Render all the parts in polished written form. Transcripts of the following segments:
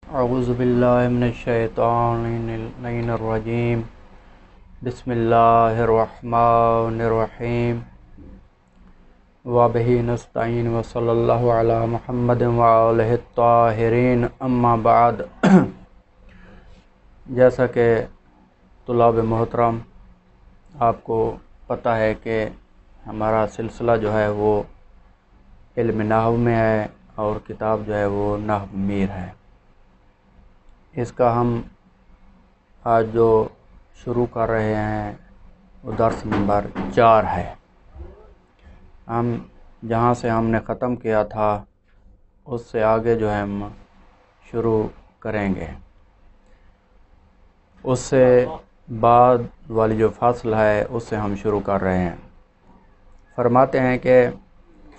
اعوذ باللہ من الشیطان اللعین الرجیم بسم اللہ الرحمن الرحیم وبہ نستعین وصلی اللہ علی محمد وآلہ الطاہرین اما بعد۔ جیسا کہ طلاب محترم آپ کو پتہ ہے کہ ہمارا سلسلہ جو ہے وہ علم نحو میں ہے اور کتاب جو ہے وہ نحو میر ہے۔ اس کا ہم آج جو شروع کر رہے ہیں وہ درس نمبر 4 ہے۔ ہم جہاں سے ہم نے ختم کیا تھا اس سے آگے جو ہے ہم شروع کریں گے۔ اس سے بعد والی جو فصل ہے اس سے ہم شروع کر رہے ہیں۔ فرماتے ہیں کہ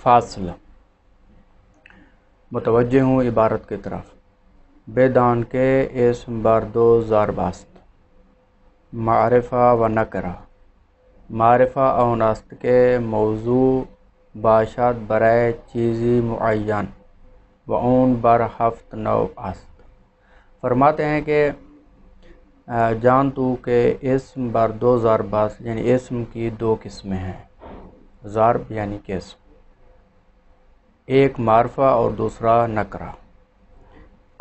فاصل متوجہ ہوں عبارت کی طرف، بے دان کے اسم بر دو ضربست، معرفہ و نکرہ، معرفہ اون است کے موضوع باشد برائے چیزی معین و اون بر ہفت نوع است۔ فرماتے ہیں کہ جان تو کہ اسم بر دو ضرب است، یعنی اسم کی دو قسمیں ہیں۔ ضرب یعنی قسم، ایک معرفہ اور دوسرا نکرہ۔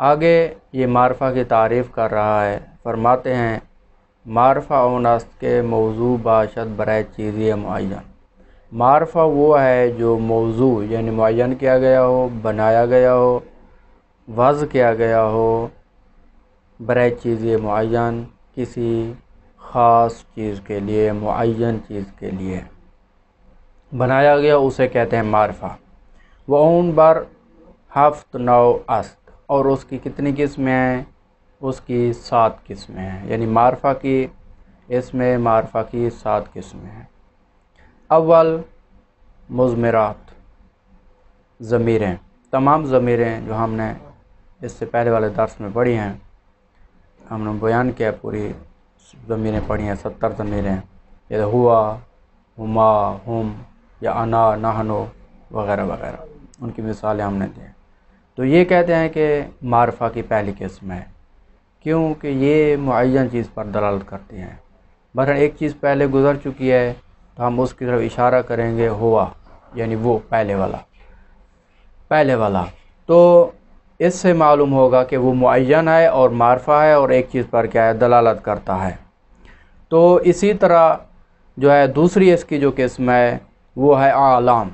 آگے یہ معرفہ کی تعریف کر رہا ہے۔ فرماتے ہیں معرفہ اون است کے موضوع باشد برائے چیزی معین۔ معرفہ وہ ہے جو موضوع یعنی معین کیا گیا ہو، بنایا گیا ہو، وضع کیا گیا ہو، برائے چیزی معین، کسی خاص چیز کے لیے، معین چیز کے لیے بنایا گیا اسے کہتے ہیں معرفہ۔ وہ اون بر ہفت نوع است، اور اس کی کتنی قسمیں ہیں؟ اس کی 7 قسمیں ہیں، یعنی معرفہ کی اس میں معرفہ کی 7 قسمیں ہیں۔ اول مضمرات، ضمیریں، تمام ضمیریں جو ہم نے اس سے پہلے والے درس میں پڑھی ہیں، ہم نے بیان کیا، پوری ضمیریں پڑھی ہیں، 70 ضمیریں، یہ ہوا، ہما، ہم یا انا، نحنو وغیرہ وغیرہ، ان کی مثالیں ہم نے دی ہیں۔ تو یہ کہتے ہیں کہ معرفہ کی پہلی قسم ہے، کیونکہ یہ معین چیز پر دلالت کرتی ہیں۔ مثلا ایک چیز پہلے گزر چکی ہے تو ہم اس کی طرف اشارہ کریں گے ہوا، یعنی وہ پہلے والا، تو اس سے معلوم ہوگا کہ وہ معین ہے اور معرفہ ہے اور ایک چیز پر کیا ہے؟ دلالت کرتا ہے۔ تو اسی طرح جو ہے دوسری اس کی جو قسم ہے وہ ہے اعلام۔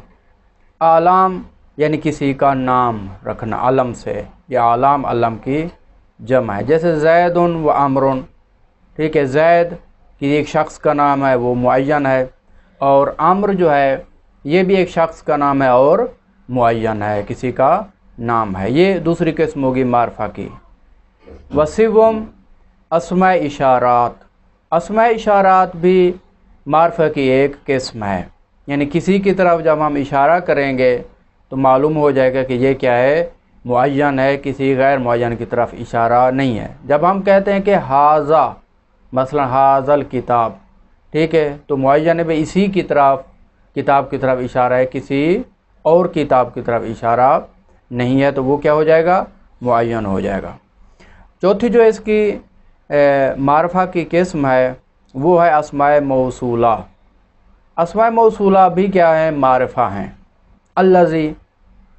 اعلام یعنی کسی کا نام رکھنا علم سے، یہ اعلام علم کی جمع ہے، جیسے زید و عمر، ٹھیک ہے، زید کی ایک شخص کا نام ہے وہ معین ہے، اور عمر جو ہے یہ بھی ایک شخص کا نام ہے اور معین ہے، کسی کا نام ہے۔ یہ دوسری قسم ہوگی معرفہ کی۔ وسوم اسماء اشارات، اسماء اشارات بھی معرفہ کی ایک قسم ہے، یعنی کسی کی طرف جب ہم اشارہ کریں گے تو معلوم ہو جائے گا کہ یہ کیا ہے؟ معین ہے، کسی غیر معین کی طرف اشارہ نہیں ہے۔ جب ہم کہتے ہیں کہ ہاذا، مثلا ہاذل کتاب، ٹھیک ہے، تو معین ہے اسی کی طرف، کتاب کی طرف اشارہ ہے، کسی اور کتاب کی طرف اشارہ نہیں ہے، تو وہ کیا ہو جائے گا؟ معین ہو جائے گا۔ چوتھی جو اس کی معرفہ کی قسم ہے وہ ہے اسماء موصولہ۔ اسماء موصولہ بھی کیا ہیں؟ معرفہ ہیں۔ الذی،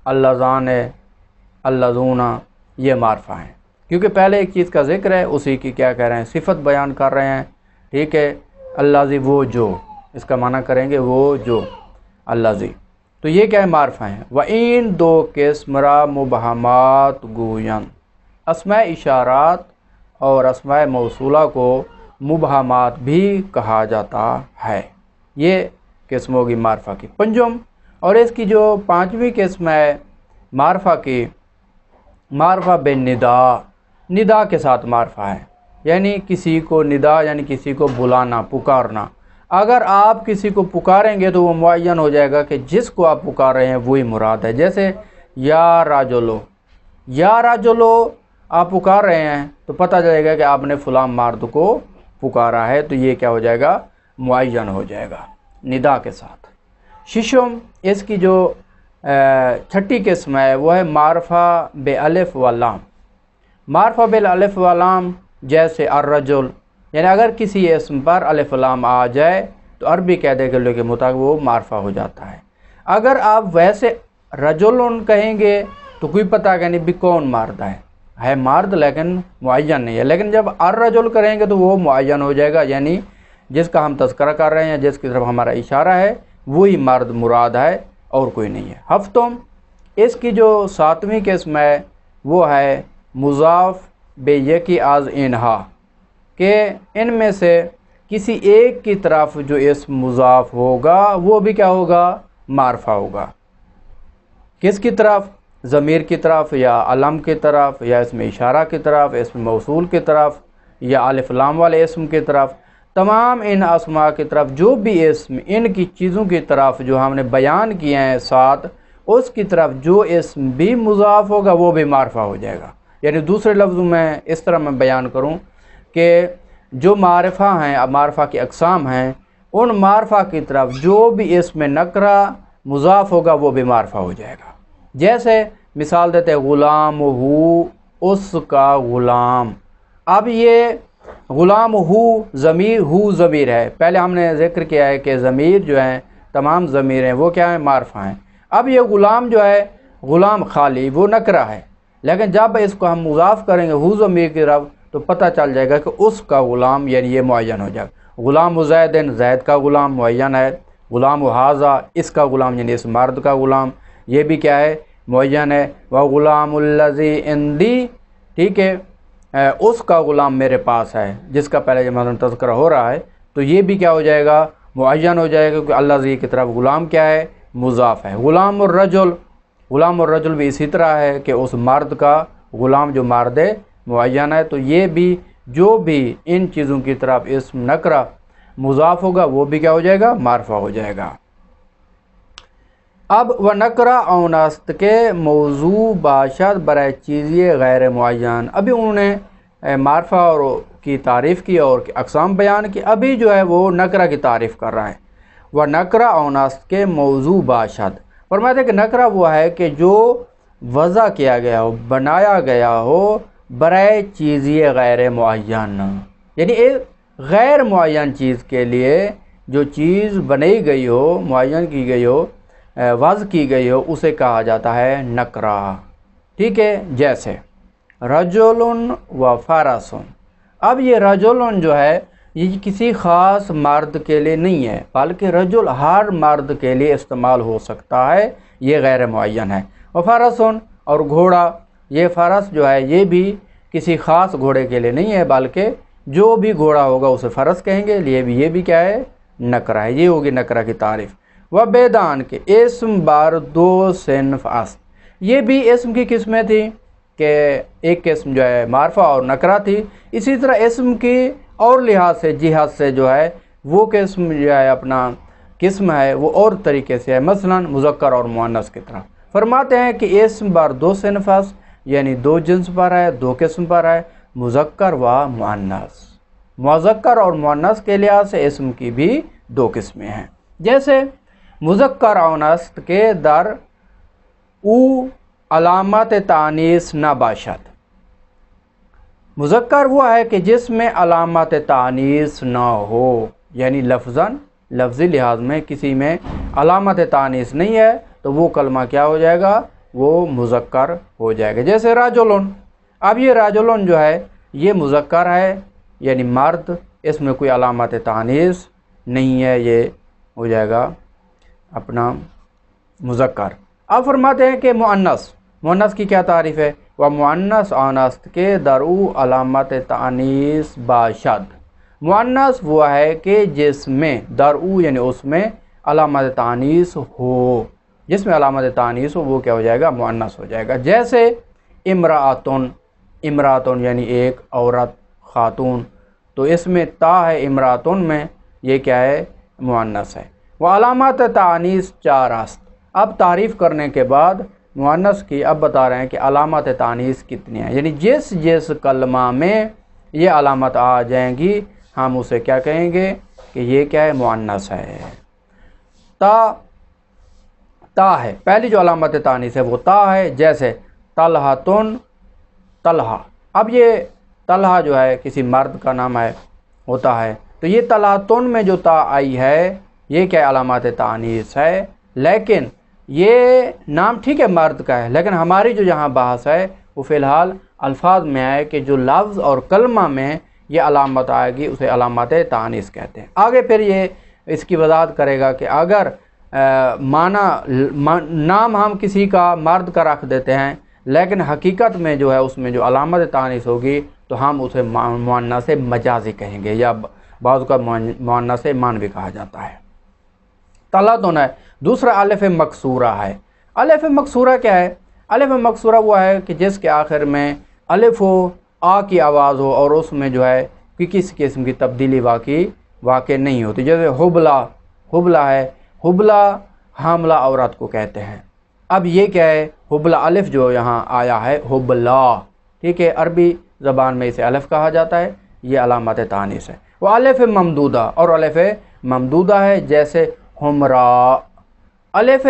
اللذان، اللذون، یہ معرفہ ہیں، کیونکہ پہلے ایک چیز کا ذکر ہے، اسی کی کیا کہہ رہے ہیں؟ صفت بیان کر رہے ہیں، ٹھیک ہے۔ الذی وہ جو، اس کا معنی کریں گے وہ جو، الذی، تو یہ کیا ہے؟ معرفہ ہیں۔ وَإِن دو قسم را مبہمات گوین، اسماء اشارات اور اسماء موصولہ کو مبہمات بھی کہا جاتا ہے۔ یہ قسم ہوگی معرفہ کی۔ پنجم، اور اس کی جو 5ویں قسم ہے معرفہ کی، معرفہ بالندا، ندا کے ساتھ معرفہ ہے، یعنی کسی کو ندا یعنی کسی کو بلانا، پکارنا۔ اگر آپ کسی کو پکاریں گے تو وہ معین ہو جائے گا کہ جس کو آپ پکار رہے ہیں وہی مراد ہے، جیسے یا راجلو، یا راجلو آپ پکار رہے ہیں تو پتہ چلے گا کہ آپ نے فلاں مرد کو پکارا ہے، تو یہ کیا ہو جائے گا؟ معین ہو جائے گا ندا کے ساتھ۔ ششم، اس کی جو 6ٹھی قسم ہے وہ ہے معرفہ بے الف و لام۔ معرفہ بالالف واللام جیسے الرجل، یعنی اگر کسی اسم پر الف لام آ جائے تو عربی قاعدے کے مطابق وہ معرفہ ہو جاتا ہے۔ اگر آپ ویسے رجل کہیں گے تو کوئی پتہ کہ نہیں بھی کون مرد ہے مرد لیکن معین نہیں ہے، لیکن جب الرجل کریں گے تو وہ معین ہو جائے گا، یعنی جس کا ہم تذکرہ کر رہے ہیں جس کی طرف ہمارا اشارہ ہے وہی مرد مراد ہے اور کوئی نہیں ہے۔ ہفتم، اس کی جو 7ویں قسم ہے وہ ہے مضاف بے یکی از انہا، کہ ان میں سے کسی ایک کی طرف جو اسم مضاف ہوگا وہ بھی کیا ہوگا؟ معرفہ ہوگا۔ کس کی طرف؟ ضمیر کی طرف یا علم کی طرف یا اسم اشارہ کی طرف، اسم موصول کی طرف یا الف لام والے اسم کی طرف، تمام ان اسماء کی طرف جو بھی اسم ان کی چیزوں کی طرف جو ہم نے بیان کیے ہیں ساتھ، اس کی طرف جو اسم بھی مضاف ہوگا وہ بھی معرفہ ہو جائے گا۔ یعنی دوسرے لفظوں میں اس طرح میں بیان کروں کہ جو معرفہ ہیں، معرفہ کی اقسام ہیں، ان معرفہ کی طرف جو بھی اسم نکرہ مضاف ہوگا وہ بھی معرفہ ہو جائے گا۔ جیسے مثال دیتے ہیں غلام ہو، اس کا غلام۔ اب یہ غلام ہو ضمیر ہے، پہلے ہم نے ذکر کیا ہے کہ ضمیر جو ہیں تمام ضمیر ہیں وہ کیا ہیں؟ معرفہ ہیں۔ اب یہ غلام جو ہے غلام خالی وہ نکرہ ہے، لیکن جب اس کو ہم مضاف کریں گے ہو ضمیر کی طرف تو پتہ چل جائے گا کہ اس کا غلام، یعنی یہ معین ہو جائے گا۔ غلام زیدن، زید کا غلام معین ہے۔ غلام حاضہ، اس کا غلام یعنی اس مرد کا غلام، یہ بھی کیا ہے؟ معین ہے۔ وغلام الذی عندی، ٹھیک ہے، اس کا غلام میرے پاس ہے، جس کا پہلے مثلا تذکرہ ہو رہا ہے تو یہ بھی کیا ہو جائے گا؟ معین ہو جائے گا، کیونکہ الذی کی طرف غلام کیا ہے؟ مضاف ہے۔ غلام الرجل بھی اسی طرح ہے کہ اس مرد کا غلام جو مرد معین ہے، تو یہ بھی جو بھی ان چیزوں کی طرف اسم نکرہ مضاف ہوگا وہ بھی کیا ہو جائے گا؟ معرفہ ہو جائے گا۔ اب و نکرہ اونست کے موضوع باشد برائے چیزی غیر معین، ابھی انہوں نے معرفہ اور کی تعریف کی اور اقسام بیان کی، ابھی جو ہے وہ نکرہ کی تعریف کر رہا ہے۔ و نکرہ اونست کے موضوع باشد، فرماتے ہیں کہ نکرہ وہ ہے کہ جو وضع کیا گیا ہو، بنایا گیا ہو برائے چیزی غیر معین، یعنی ایک غیر معین چیز کے لیے جو چیز بنائی گئی ہو، معین کی گئی ہو، وضع کی گئی ہو، اسے کہا جاتا ہے نکرہ، ٹھیک ہے۔ جیسے رجل و فرس، اب یہ رجل جو ہے یہ کسی خاص مرد کے لیے نہیں ہے، بلکہ رجل ہر مرد کے لیے استعمال ہو سکتا ہے، یہ غیر معین ہے۔ و فرس، اور گھوڑا، یہ فرس جو ہے یہ بھی کسی خاص گھوڑے کے لیے نہیں ہے، بلکہ جو بھی گھوڑا ہوگا اسے فرس کہیں گے، یہ بھی کیا ہے؟ نکرہ ہے، یہ ہوگی نکرہ کی تعریف۔ و بیدان کے اسم بار دو صنف است، یہ بھی اسم کی قسمیں تھیں کہ ایک قسم جو ہے معرفہ اور نکرہ تھی، اسی طرح اسم کی اور لحاظ سے جہت سے جو ہے وہ قسم جو ہے اپنا قسم ہے وہ اور طریقے سے ہے، مثلا مذکر اور مؤنث کی طرح۔ فرماتے ہیں کہ اسم بار دو صنف است، یعنی دو جنس پر ہے، دو قسم پر ہے، مذکر و مؤنث۔ مذکر اور مؤنث کے لحاظ سے اسم کی بھی دو قسمیں ہیں۔ جیسے مذکر اونست کے در او علامت تانیث نہ باشد، مذکر وہ ہے کہ جس میں علامت تانیث نہ ہو، یعنی لفظی لحاظ میں کسی میں علامت تانیث نہیں ہے تو وہ کلمہ کیا ہو جائے گا؟ وہ مذکر ہو جائے گا۔ جیسے راجلون، اب یہ راجلون جو ہے یہ مذکر ہے یعنی مرد، اس میں کوئی علامت تانیث نہیں ہے، یہ ہو جائے گا اپنا مذکر۔ اب فرماتے ہیں کہ مؤنث کی کیا تعریف ہے؟ وہ مؤنث اونست کے درو علامت تانیث باشد، مؤنث وہ ہے کہ جس میں درو یعنی اس میں علامت تانیث ہو، جس میں علامت تانیث ہو وہ کیا ہو جائے گا؟ مؤنث ہو جائے گا۔ جیسے امراتن یعنی ایک عورت، خاتون، تو اس میں تا ہے امراتن میں، یہ کیا ہے؟ مؤنث ہے۔ وہ علامات تانیث چار است، اب تعریف کرنے کے بعد مؤنث کی اب بتا رہے ہیں کہ علامات تانیث کتنی ہیں، یعنی جس کلمہ میں یہ علامت آ جائیں گی ہم اسے کیا کہیں گے کہ یہ کیا ہے؟ مؤنث ہے۔ تا ہے، پہلی جو علامت تانیث ہے وہ تا ہے۔ جیسے طلحتن، طلحہ، اب یہ طلحہ جو ہے کسی مرد کا نام ہے ہوتا ہے، تو یہ طلحتن میں جو تا آئی ہے یہ کیا علامات تانیث ہے، لیکن یہ نام ٹھیک ہے مرد کا ہے، لیکن ہماری جو یہاں بحث ہے وہ فی الحال الفاظ میں ہے کہ جو لفظ اور کلمہ میں یہ علامت آئے گی اسے علامات تانیث کہتے ہیں۔ آگے پھر یہ اس کی وضاحت کرے گا کہ اگر نام ہم کسی کا مرد کا رکھ دیتے ہیں لیکن حقیقت میں جو ہے اس میں جو علامت تانیث ہوگی تو ہم اسے مؤنث مجازی کہیں گے، یا بعض کا مؤنث معنوی کہا جاتا ہے۔ طلحتن ہے۔ دوسرا الف مکسورہ ہے۔ الف مکسورہ کیا ہے؟ الف مکسورہ وہ ہے کہ جس کے آخر میں الف ہو، آ کی آواز ہو اور اس میں جو ہے کہ کسی قسم کی تبدیلی واقع نہیں ہوتی، جیسے حبلہ ہے، حبلہ حاملہ عورت کو کہتے ہیں۔ اب یہ کیا ہے؟ حبلہ الف جو یہاں آیا ہے حبلہ، ٹھیک ہے، عربی زبان میں اسے الف کہا جاتا ہے، یہ علامت تانیث ہے۔ وہ الف ممدودہ، اور الف ممدودہ ہے جیسے حمراء۔ الف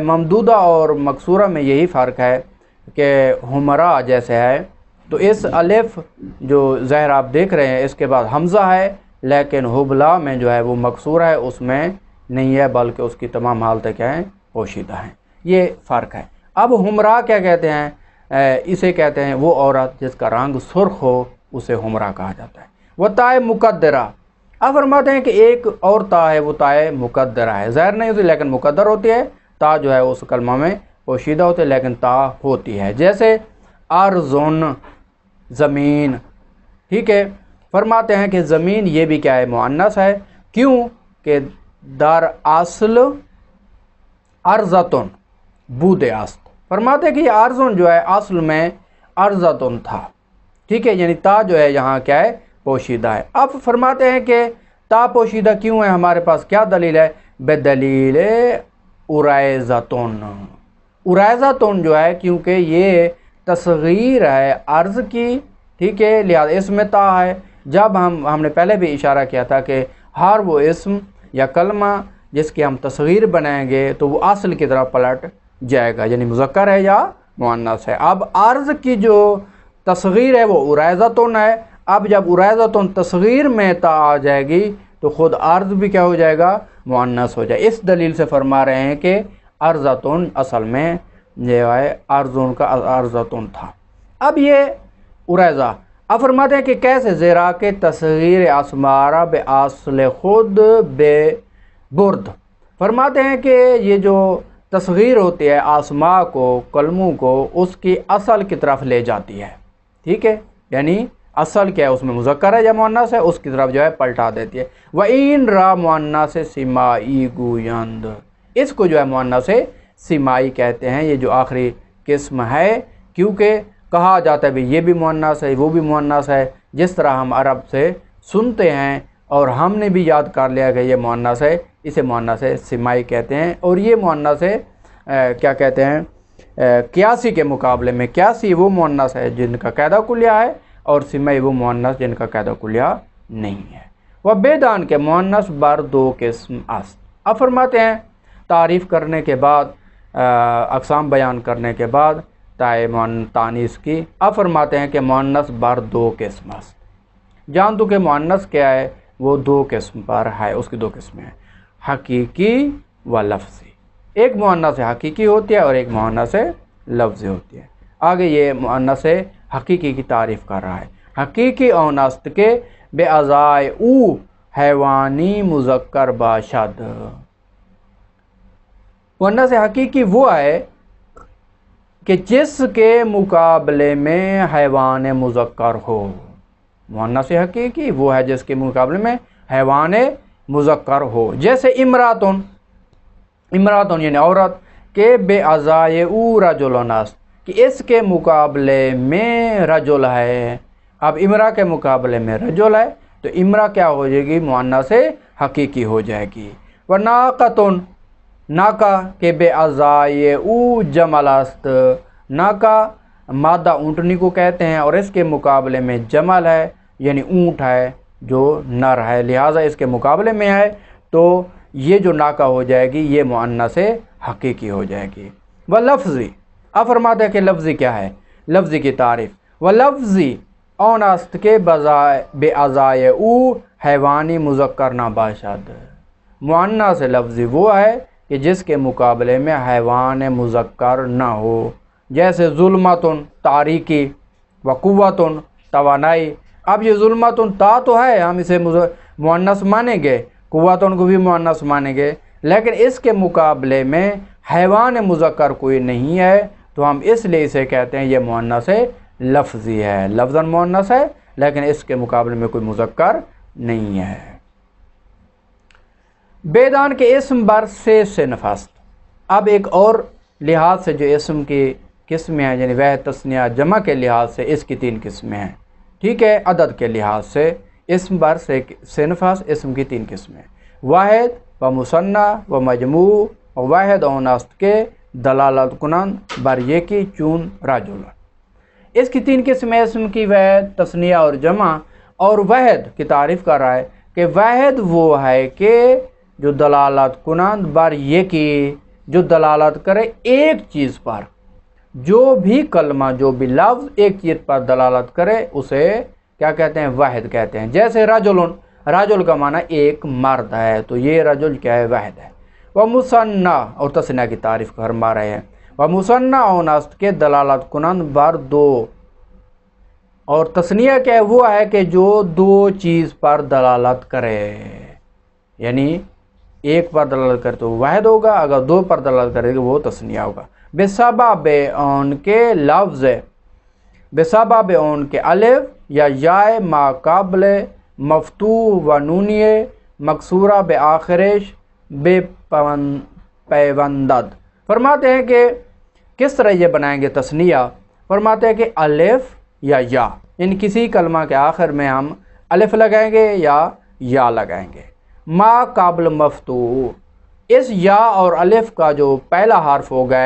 ممدودہ اور مکسورہ میں یہی فرق ہے کہ حمراء جیسے ہے تو اس الف جو ظاہر آپ دیکھ رہے ہیں اس کے بعد حمزہ ہے، لیکن حبلہ میں جو ہے وہ مکسورہ ہے، اس میں نہیں ہے بلکہ اس کی تمام حالتیں کیا ہیں؟ پوشیدہ ہیں۔ یہ فرق ہے۔ اب حمراء کیا کہتے ہیں؟ اسے کہتے ہیں وہ عورت جس کا رنگ سرخ ہو، اسے حمراء کہا جاتا ہے۔ وہ تائے مقدرہ، اب فرماتے ہیں کہ ایک اور تا ہے، وہ تائے مقدرہ ہے، ظاہر نہیں ہوتی لیکن مقدر ہوتی ہے، تا جو ہے اس کلمہ میں پوشیدہ ہوتے لیکن تا ہوتی ہے، جیسے ارضن زمین، ٹھیک ہے۔ فرماتے ہیں کہ زمین یہ بھی کیا ہے؟ مؤنث ہے، کیوں کہ در اصل ارضتن بود است۔ فرماتے ہیں کہ یہ ارضن جو ہے اصل میں ارضتن تھا، ٹھیک ہے، یعنی تا جو ہے یہاں کیا ہے؟ پوشیدہ ہے۔ اب فرماتے ہیں کہ تا پوشیدہ کیوں ہے؟ ہمارے پاس کیا دلیل ہے؟ بدلیل ارائزتن۔ ارائزتن جو ہے کیونکہ یہ تصغیر ہے ارض کی، ٹھیک ہے، لہذا اس میں تا ہے۔ جب ہم نے پہلے بھی اشارہ کیا تھا کہ ہر وہ اسم یا کلمہ جس کی ہم تصغیر بنائیں گے تو وہ اصل کی طرف پلٹ جائے گا، یعنی مذکر ہے یا مؤنث ہے۔ اب ارض کی جو تصغیر ہے وہ ارائزتن ہے، اب جب ارائزتن تصغیر میں تا آ جائے گی تو خود ارض بھی کیا ہو جائے گا؟ مؤنث ہو جائے۔ اس دلیل سے فرما رہے ہیں کہ ارضتن اصل میں جو ہے ارضن کا ارضتن تھا۔ اب یہ ارائزہ، اب فرماتے ہیں کہ کیسے؟ زیرا کے تصغیر اسمارہ بے اصل خود بے برد۔ فرماتے ہیں کہ یہ جو تصغیر ہوتی ہے آسماء کو، کلموں کو، اس کی اصل کی طرف لے جاتی ہے، ٹھیک ہے، یعنی اصل کیا ہے؟ اس میں مذکر ہے یا مؤنث ہے، اس کی طرف جو ہے پلٹا دیتی ہے۔ وَإِن را مؤنث سمائی گویند، اس کو جو ہے مؤنث سمائی کہتے ہیں، یہ جو آخری قسم ہے، کیونکہ کہا جاتا ہے بھی یہ بھی مؤنث ہے وہ بھی مؤنث ہے، جس طرح ہم عرب سے سنتے ہیں اور ہم نے بھی یاد کر لیا کہ یہ مؤنث ہے، اسے مؤنث سمائی کہتے ہیں۔ اور یہ مؤنث کیا کہتے ہیں؟ قیاسی کے مقابلے میں، قیاسی وہ مؤنث ہے جن کا قاعدہ کلیہ ہے اور سمائی وہ مؤنث جن کا قاعدہ کلیہ نہیں ہے۔ وہ بیدان کے مؤنث بر دو قسم است۔ اب فرماتے ہیں تعریف کرنے کے بعد، اقسام بیان کرنے کے بعد تائے تانیث کی، اب فرماتے ہیں کہ مؤنث بر دو قسم است۔ جان تو کہ مؤنث کیا ہے؟ وہ دو قسم پر ہے، اس کی دو قسمیں ہیں، حقیقی و لفظی۔ ایک مؤنث حقیقی ہوتی ہے اور ایک مؤنث لفظی ہوتی ہے۔ آگے یہ مؤنث حقیقی کی تعریف کر رہا ہے۔ حقیقی اونست کے بے ازائے او حیوانی مذکر باشد۔ مؤنث حقیقی وہ ہے کہ جس کے مقابلے میں حیوان مذکر ہو۔ مؤنث حقیقی وہ ہے جس کے مقابلے میں حیوان مذکر ہو، جیسے امراتن، امراتن یعنی عورت، کے بے ازائے او رجلن است، کہ اس کے مقابلے میں رجل ہے۔ اب امرا کے مقابلے میں رجل ہے تو امرا کیا ہو جائے گی؟ مؤنث حقیقی ہو جائے گی۔ وناقتن، ناقہ کے بے ازائے او جمل است، ناقہ مادہ اونٹنی کو کہتے ہیں اور اس کے مقابلے میں جمل ہے یعنی اونٹ ہے جو نر ہے، لہٰذا اس کے مقابلے میں ہے تو یہ جو ناقہ ہو جائے گی یہ مؤنث حقیقی ہو جائے گی۔ وہ لفظی، اب فرماتے ہیں کہ لفظی کیا ہے؟ لفظی کی تعریف، و لفظی اون است کے بے ازائے او حیوانی مذکر نہ باشد. مؤنث لفظی وہ ہے کہ جس کے مقابلے میں حیوان مذکر نہ ہو، جیسے ظلمتن تاریکی و قوتن توانائی. اب یہ ظلمتن تا تو ہے، ہم اسے مؤنث مانیں گے، قوتن کو بھی مؤنث مانیں گے، لیکن اس کے مقابلے میں حیوان مذکر کوئی نہیں ہے، تو ہم اس لیے اسے کہتے ہیں یہ مؤنث لفظی ہے. لفظاً مؤنث ہے لیکن اس کے مقابلے میں کوئی مذکر نہیں ہے. بیدان کے اسم بر سے صنف است. اب ایک اور لحاظ سے جو اسم کی قسمیں ہیں، یعنی واحد تثنیہ جمع کے لحاظ سے اس کی 3 قسمیں ہیں. ٹھیک ہے، عدد کے لحاظ سے اسم بر سے صنف است، اسم کی 3 قسمیں: واحد و مثنی و مجموع. واحد اون است کے دلالت کنند بر یکی چون رجل. اس کی 3 قسمیں اسم کی واحد تثنیہ اور جمع. اور واحد کی تعریف کر رہا ہے کہ واحد وہ ہے کہ جو دلالت کنند بر یکی، جو دلالت کرے ایک چیز پر. جو بھی کلمہ، جو بھی لفظ ایک چیز پر دلالت کرے اسے کیا کہتے ہیں؟ واحد کہتے ہیں. جیسے رجلن، رجل کا معنی ایک مرد ہے، تو یہ رجل کیا ہے؟ واحد ہے. وہ مثنی اور تثنیہ کی تعریف فرما رہے ہیں. وہ مثنی اون است کے دلالت کنند بر 2. اور تثنیہ کیا ہے؟ وہ ہے کہ جو 2 چیز پر دلالت کرے، یعنی ایک پر دلالت کرے تو واحد ہوگا، اگر 2 پر دلالت کرے گا وہ تثنیہ ہوگا. بسبب ان کے لفظ، بسبب ان کے الف یا یائے ما قبل مفتوح و نونیے مکسورہ بآخرش بے پیوندد. فرماتے ہیں کہ کس طرح یہ بنائیں گے تثنیہ. فرماتے ہیں کہ الف یا یا، یعنی کسی کلمہ کے آخر میں ہم الف لگائیں گے یا لگائیں گے. ما قبل مفتوح، اس یا اور الف کا جو پہلا حرف ہوگا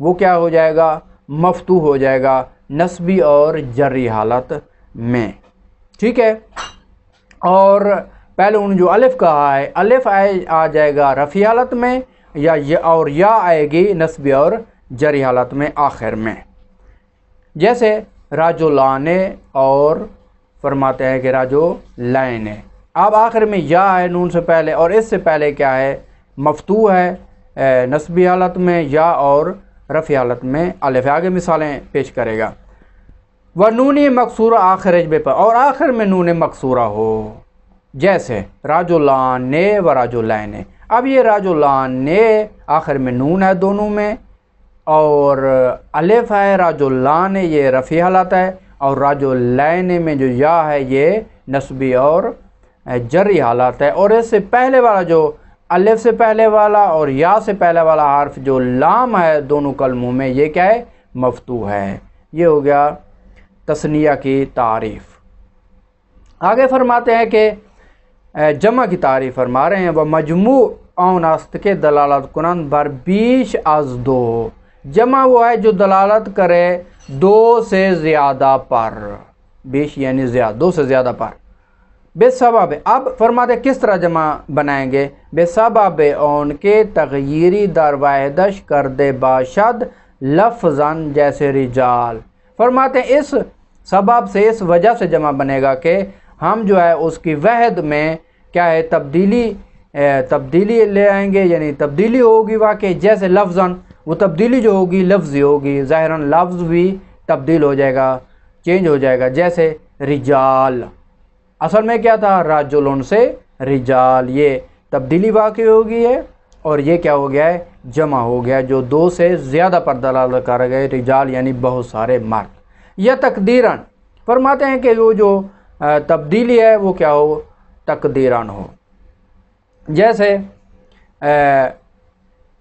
وہ کیا ہو جائے گا؟ مفتوح ہو جائے گا نصبی اور جری حالت میں. ٹھیک ہے، اور پہلے ان جو الف کہا ہے، الف آ جائے گا رفعی حالت میں، اور یا آئے گی نصبی اور جری حالت میں آخر میں. جیسے رجلان، اور فرماتے ہیں کہ رجلین. اب آخر میں یا ہے نون سے پہلے، اور اس سے پہلے کیا ہے؟ مفتوح ہے نصبی حالت میں یا اور رفعی حالت میں الف. آگے مثالیں پیش کرے گا. و نونی مکسورہ آخرج بے پر، اور آخر میں نون مکسورہ ہو، جیسے رجلان و رجلین. اب یہ رجلان آخر میں نون ہے دونوں میں، اور الف ہے. رجلان یہ رفعی حالت ہے، اور رجلین میں جو یا ہے یہ نصبی اور جری حالت ہے. اور اس سے پہلے والا جو الف سے پہلے والا اور یا سے پہلے والا حرف جو لام ہے دونوں کلموں میں، یہ کیا ہے؟ مفتوح ہے. یہ ہو گیا تثنیہ کی تعریف. آگے فرماتے ہیں کہ جمع کی تعریف فرما رہے ہیں. وہ مجموع اون است کے دلالت کنند بر بیش از 2. جمع وہ ہے جو دلالت کرے 2 سے زیادہ پر. بیش یعنی زیادہ، 2 سے زیادہ پر. بے سبب، اب فرماتے کس طرح جمع بنائیں گے؟ بے سبب ان کے تغییری در واحدش کردے باشد لفظاً جیسے رجال. فرماتے ہیں اس سبب سے، اس وجہ سے جمع بنے گا کہ ہم جو ہے اس کی وحد میں کیا ہے؟ تبدیلی لے آئیں گے، یعنی تبدیلی ہوگی واقع. جیسے لفظاً، وہ تبدیلی جو ہوگی لفظی ہوگی، ظاہراً لفظ بھی تبدیل ہو جائے گا، چینج ہو جائے گا. جیسے رجال، اصل میں کیا تھا؟ رجلن سے رجال، یہ تبدیلی واقع ہوگی ہے، اور یہ کیا ہو گیا ہے؟ جمع ہو گیا جو 2 سے زیادہ پر دلالت کر گئے. رجال یعنی بہت سارے مرد. یا تقدیراً، فرماتے ہیں کہ وہ جو تبدیلی ہے وہ کیا ہو؟ تقدیراً ہو. جیسے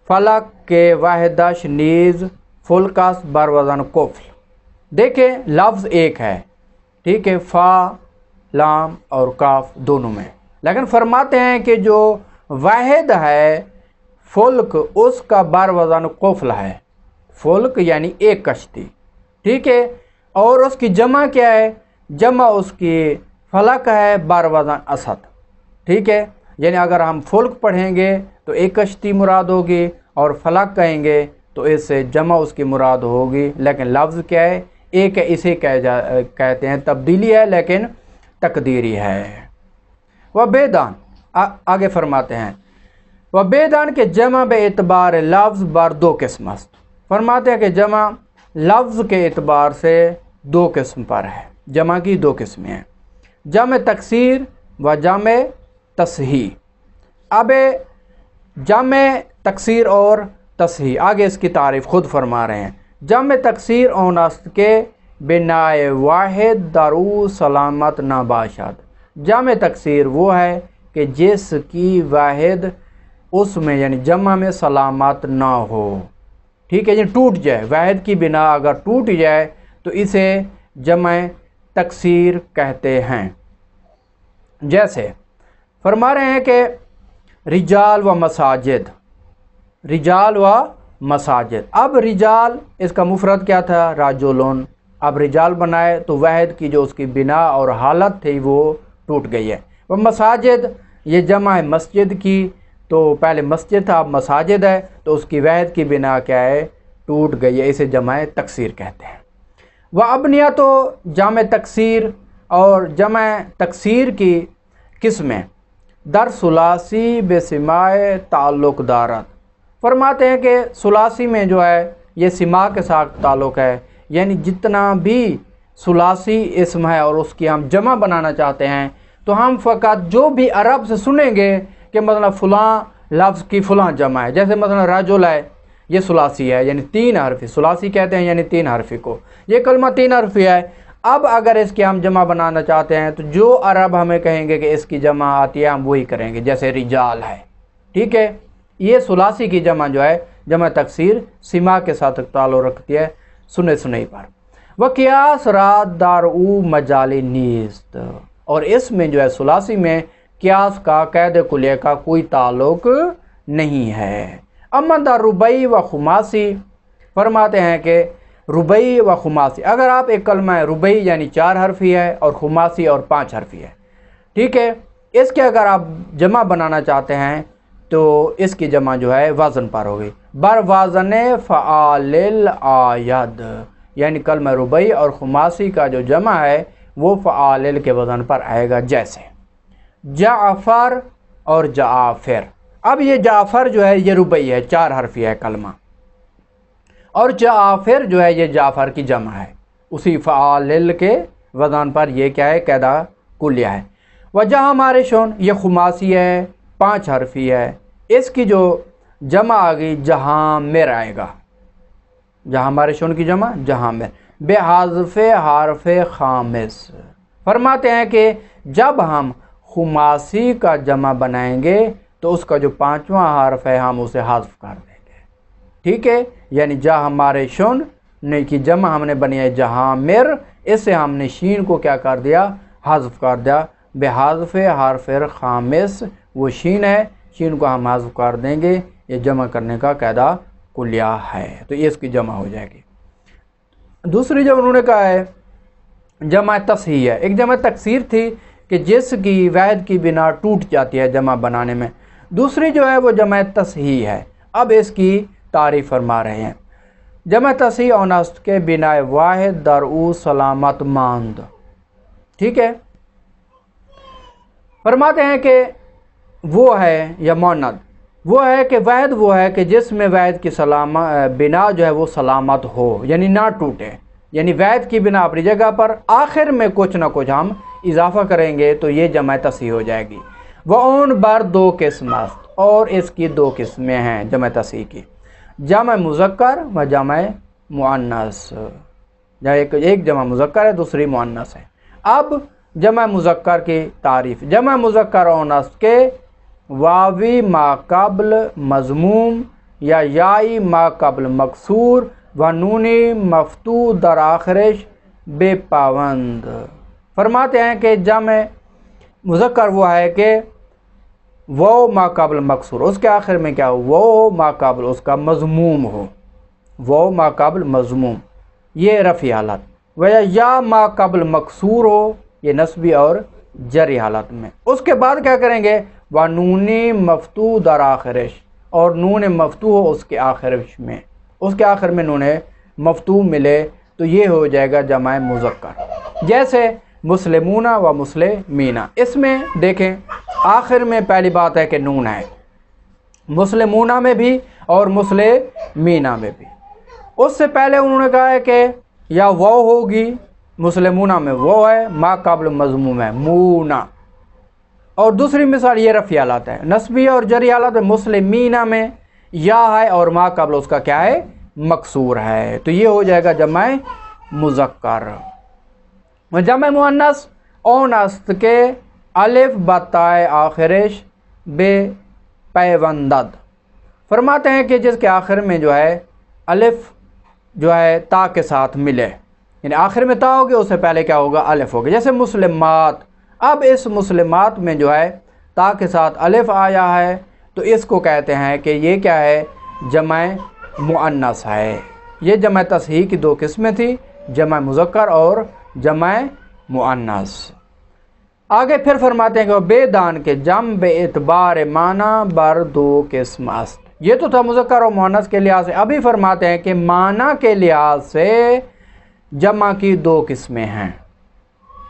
فلک کے واحدش نیز فلکس بر وزن کفل. دیکھیں لفظ ایک ہے، ٹھیک ہے، فا لام اور کاف دونوں میں، لیکن فرماتے ہیں کہ جو واحد ہے فلک، اس کا بر وزن قفل ہے. فلک یعنی ایک کشتی، ٹھیک ہے. اور اس کی جمع کیا ہے؟ جمع اس کی فلک ہے بر وزن اسد، ٹھیک ہے. یعنی اگر ہم فلک پڑھیں گے تو ایک کشتی مراد ہوگی، اور فلک کہیں گے تو اس سے جمع اس کی مراد ہوگی، لیکن لفظ کیا ہے؟ ایک اسے کہتے ہیں تبدیلی ہے لیکن تقدیری ہے۔ وہ بیدان آگے فرماتے ہیں وہ بیدان کے جمع بے اعتبار لفظ بر دو قسم است، فرماتے ہیں کہ جمع لفظ کے اعتبار سے دو قسم پر ہے، جمع کی دو قسمیں ہیں، جمع تکسیر و جمع تصحیح۔ اب جمع تکسیر اور تصحیح آگے اس کی تعریف خود فرما رہے ہیں۔ جمع تکسیر اون است کے بنا واحد درو سلامت نہ باشد، جمع تکسیر وہ ہے کہ جس کی واحد اس میں یعنی جمع میں سلامت نہ ہو، ٹھیک ہے، یعنی ٹوٹ جائے، واحد کی بنا اگر ٹوٹ جائے تو اسے جمع تکسیر کہتے ہیں۔ جیسے فرما رہے ہیں کہ رجال و مساجد، رجال و مساجد، اب رجال اس کا مفرد کیا تھا؟ رجلون، اب رجال بنائے تو واحد کی جو اس کی بنا اور حالت تھی وہ ٹوٹ گئی ہے۔ وہ مساجد یہ جمع ہے مسجد کی، تو پہلے مسجد تھا اب مساجد ہے تو اس کی واحد کی بنا کیا ہے؟ ٹوٹ گئی ہے، اسے جمع تکسیر کہتے ہیں۔ وہ ابنیہ تو جمع تکسیر اور جمع تکسیر کی قسمیں در ثلاثی بے سماع تعلق دارت، فرماتے ہیں کہ ثلاثی میں جو ہے یہ سما کے ساتھ تعلق ہے، یعنی جتنا بھی ثلاثی اسم ہے اور اس کی ہم جمع بنانا چاہتے ہیں تو ہم فقط جو بھی عرب سے سنیں گے کہ مثلا فلاں لفظ کی فلاں جمع ہے، جیسے مثلا رجل ہے یہ ثلاثی ہے یعنی تین حرفی، ثلاثی کہتے ہیں یعنی تین حرفی کو، یہ کلمہ تین حرفی ہے۔ اب اگر اس کی ہم جمع بنانا چاہتے ہیں تو جو عرب ہمیں کہیں گے کہ اس کی جمع آتی ہے ہم وہی کریں گے، جیسے رجال ہے، ٹھیک ہے۔ یہ ثلاثی کی جمع جو ہے جمع تکسیر سما کے ساتھ تعلق رکھتی ہے سنے سنئی پر۔ وہ قیاس رات دار او مجالی نیست، اور اس میں جو ہے ثلاثی میں قیاس کا قید کلیہ کا کوئی تعلق نہیں ہے۔ اما دار ربعی و خماسی، فرماتے ہیں کہ ربعی و خماسی، اگر آپ ایک کلمہ ہے ربعی یعنی چار حرفی ہے اور خماسی اور پانچ حرفی ہے، ٹھیک ہے، اس کے اگر آپ جمع بنانا چاہتے ہیں تو اس کی جمع جو ہے وزن پر ہوگی، بر وزن فعال آید، یعنی کلمہ ربعی اور خماسی کا جو جمع ہے وہ فعال کے وزن پر آئے گا، جیسے جعفر اور جعافر۔ اب یہ جعفر جو ہے یہ ربعی ہے، چار حرفی ہے کلمہ، اور جعافر جو ہے یہ جعفر کی جمع ہے، اسی فعال کے وزن پر یہ کیا ہے؟ قیدہ کلیہ ہے۔ وجہ ہمارے شون یہ خماسی ہے، پانچ حرفی ہے، اس کی جو جمع آگئی جہاں مر آئے گا، جہاں ہمارے شون کی جمع جہاں مر، بے حذف حرف خامس، فرماتے ہیں کہ جب ہم خماسی کا جمع بنائیں گے تو اس کا جو پانچواں حرف ہے ہم اسے حذف کر دیں گے، ٹھیک ہے، یعنی جہاں ہمارے شون کی جمع ہم نے بنی ہے جہاں مر، اس سے ہم نے شین کو کیا کر دیا؟ حذف کر دیا، بے حذف حرف خامس وہ شین ہے، شین کو ہم حذف کر دیں گے، یہ جمع کرنے کا قاعدہ کلیہ ہے، تو یہ اس کی جمع ہو جائے گی۔ دوسری جو انہوں نے کہا ہے جمع تصحیح ہے، ایک جمع تکسیر تھی کہ جس کی واحد کی بنا ٹوٹ جاتی ہے جمع بنانے میں، دوسری جو ہے وہ جمع تصحیح ہے۔ اب اس کی تعریف فرما رہے ہیں، جمع تصحیح اونست کے بنا واحد در او سلامت ماند، ٹھیک ہے، فرماتے ہیں کہ وہ ہے یا موند وہ ہے کہ واحد وہ ہے کہ جس میں واحد کی بنا جو ہے وہ سلامت ہو یعنی نہ ٹوٹے، یعنی واحد کی بنا اپنی جگہ پر، آخر میں کچھ نہ کچھ ہم اضافہ کریں گے تو یہ جمع تصحیح ہو جائے گی۔ وہ اون بر دو قسم است، اور اس کی دو قسمیں ہیں جمع تصحیح کی، جمع مذکر و جمع مؤنث، ایک جمع مذکر ہے دوسری مؤنث ہے۔ اب جمع مذکر کی تعریف، جمع مذکر اونس کے واوی ما قبل مضموم یا یائی ما قبل مکسور و نونی مفتوح در آخرش بے پابند، فرماتے ہیں کہ جمع مذکر وہ ہے کہ وہ ما قبل مکسور، اس کے آخر میں کیا ہو؟ وہ ما قبل اس کا مضموم ہو، وہ ما قبل مضموم یہ رفعی حالت، و یا ما قبل مکسور ہو یہ نصبی اور جری حالت میں۔ اس کے بعد کیا کریں گے؟ و نونی مفتوح در آخرش، اور نون مفتوح ہو اس کے آخرش میں، اس کے آخر میں نون مفتوح ملے تو یہ ہو جائے گا جمع مذکر، جیسے مسلمون و مسلمین۔ اس میں دیکھیں آخر میں پہلی بات ہے کہ نون ہے، مسلمون میں بھی اور مسلمین میں بھی۔ اس سے پہلے انہوں نے کہا ہے کہ یا واو ہوگی، مسلمون میں واو ہے، ما قبل مضموم ہے مونا۔ اور دوسری مثال یہ رفعی حالت ہے، نصبی اور جری حالت ہے، مسلمین میں یا ہے اور ما قبل اس کا کیا ہے، مکسور ہے، تو یہ ہو جائے گا جمع مذکر۔ جمع مؤنث اون است کے الف بتائے آخرش بے پیوندد، فرماتے ہیں کہ جس کے آخر میں جو ہے الف جو ہے تا کے ساتھ ملے، یعنی آخر میں تا ہوگی اس سے پہلے کیا ہوگا، الف ہوگی، جیسے مسلمات۔ اب اس مسلمات میں جو ہے تا کے ساتھ الف آیا ہے تو اس کو کہتے ہیں کہ یہ کیا ہے، جمع مؤنث ہے۔ یہ جمع تصحیح کی دو قسمیں تھی، جمع مذکر اور جمع مؤنث۔ آگے پھر فرماتے ہیں کہ بے دان کے جمع بے اعتبار معنی بر دو قسم است۔ یہ تو تھا مذکر اور مؤنث کے لحاظ سے، ابھی فرماتے ہیں کہ معنی کے لحاظ سے جمع کی دو قسمیں ہیں،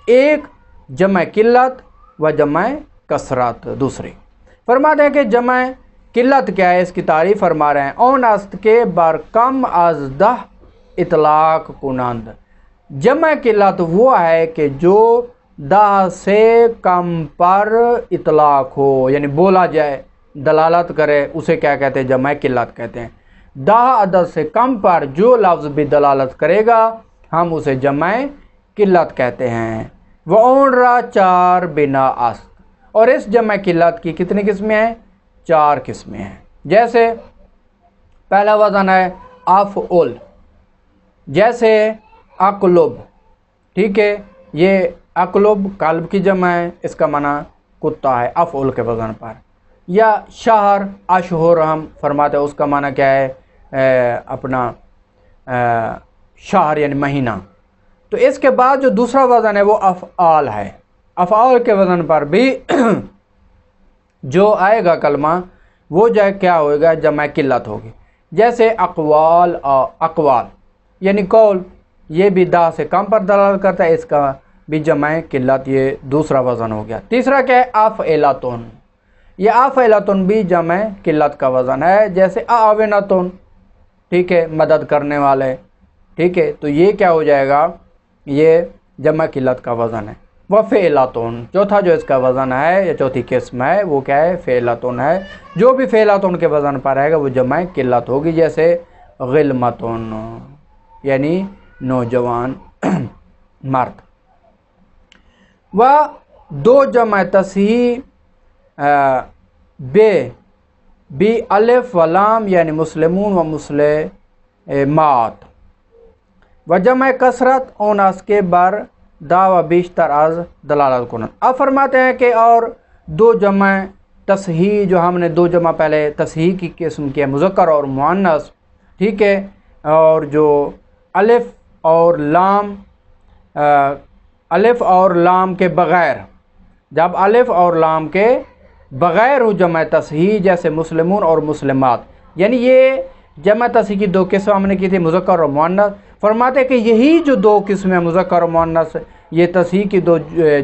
ایک جمع قلت و جمع کثرت، دوسری۔ فرماتے ہیں کہ جمع قلت کیا ہے، اس کی تعریف فرما رہے ہیں، اون است کے بر کم از 10 اطلاق کنند۔ جمع قلت وہ ہے کہ جو 10 سے کم پر اطلاق ہو، یعنی بولا جائے، دلالت کرے، اسے کیا کہتے ہیں، جمع قلت کہتے ہیں۔ 10 عدد سے کم پر جو لفظ بھی دلالت کرے گا ہم اسے جمع قلت کہتے ہیں۔ وہ اون را 4 بنا است، اور اس جمع قلت کی کتنی قسمیں ہیں، 4 قسمیں ہیں۔ جیسے پہلا وزن ہے افعل، جیسے اقلب، ٹھیک ہے، یہ اقلب قلب کی جمع ہے، اس کا معنی کتا ہے افعل کے وزن پر۔ یا شہر، اشہر ہم فرماتے ہیں، اس کا معنی کیا ہے، اپنا شہر یعنی مہینہ۔ تو اس کے بعد جو دوسرا وزن ہے وہ افعال ہے، افعال کے وزن پر بھی جو آئے گا کلمہ وہ جو ہے کیا ہوئے گا، جمع قلت ہوگی۔ جیسے اقوال، اقوال یعنی قول، یہ بھی 10 سے کم پر دلالت کرتا ہے، اس کا بھی جمع قلت، یہ دوسرا وزن ہو گیا۔ تیسرا کیا ہے، افعلتن، یہ افعلتن بھی جمع قلت کا وزن ہے، جیسے اعونتن، ٹھیک ہے، مدد کرنے والے، ٹھیک ہے، تو یہ کیا ہو جائے گا، یہ جمع قلت کا وزن ہے۔ وفعلتن، چوتھا جو اس کا وزن ہے یا چوتھی قسم ہے وہ کیا ہے، فعلتن ہے، جو بھی فعلتن کے وزن پر آئے گا وہ جمع قلت ہوگی، جیسے غلمتن یعنی نوجوان مرد۔ و دو جمع تصحیح بی الف و لام یعنی مسلمون و مسلمات، و جمع کثرت اون اس کے بر دا و بیشتر از دلالت کنند۔ اب فرماتے ہیں کہ اور دو جمع تصحیح، جو ہم نے دو جمع پہلے تصحیح کی قسم کی ہے، مذکر اور مؤنث، ٹھیک ہے، اور جو الف اور لام کے بغیر، جب الف اور لام کے بغیر ہو جمع تصحیح، جیسے مسلمون اور مسلمات، یعنی یہ جمع تصحیح کی دو قسم ہم نے کی تھی، مذکر اور مؤنث۔ فرماتے کہ یہی جو دو قسمیں مذکر اور مؤنث، یہ تصحیح کی دو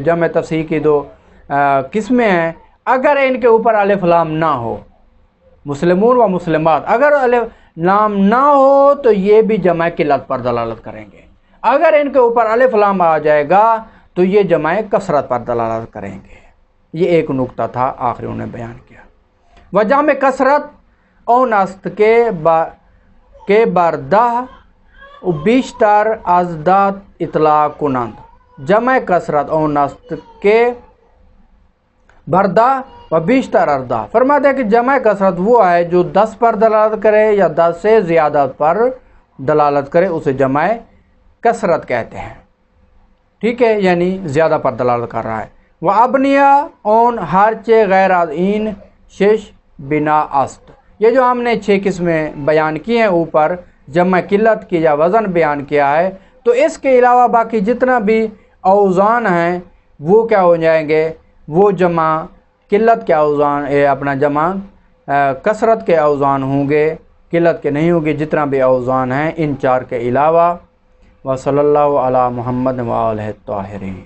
جمع تصحیح کی دو قسمیں ہیں، اگر ان کے اوپر الف لام نہ ہو، مسلمون و مسلمات، اگر الف لام نہ ہو تو یہ بھی جمع قلت پر دلالت کریں گے، اگر ان کے اوپر الف لام آ جائے گا تو یہ جمع کثرت پر دلالت کریں گے۔ یہ ایک نقطہ تھا آخری انہوں نے بیان کیا۔ و جمع کثرت اون است کے بردہ بیشتر از دات اطلاق کنند۔ جمع کثرت اون است کے بردہ و بیشتر اردہ، فرماتے ہیں کہ جمع کثرت وہ ہے جو 10 پر دلالت کرے یا 10 سے زیادہ پر دلالت کرے، اسے جمع کثرت کہتے ہیں، ٹھیک ہے، یعنی زیادہ پر دلالت کر رہا ہے۔ وہ ابنیا اون ہرچے غیر از این شش بنا است، یہ جو ہم نے 6 قسمیں بیان کی ہیں اوپر، جمع قلت کی یا وزن بیان کیا ہے، تو اس کے علاوہ باقی جتنا بھی اوزان ہیں وہ کیا ہو جائیں گے، وہ جمع قلت کے اوزان، اپنا جمع کثرت کے اوزان ہوں گے، قلت کے نہیں ہوں گے، جتنا بھی اوزان ہیں ان 4 کے علاوہ و صلی اللہ علی محمد و آلہ الطاہرین۔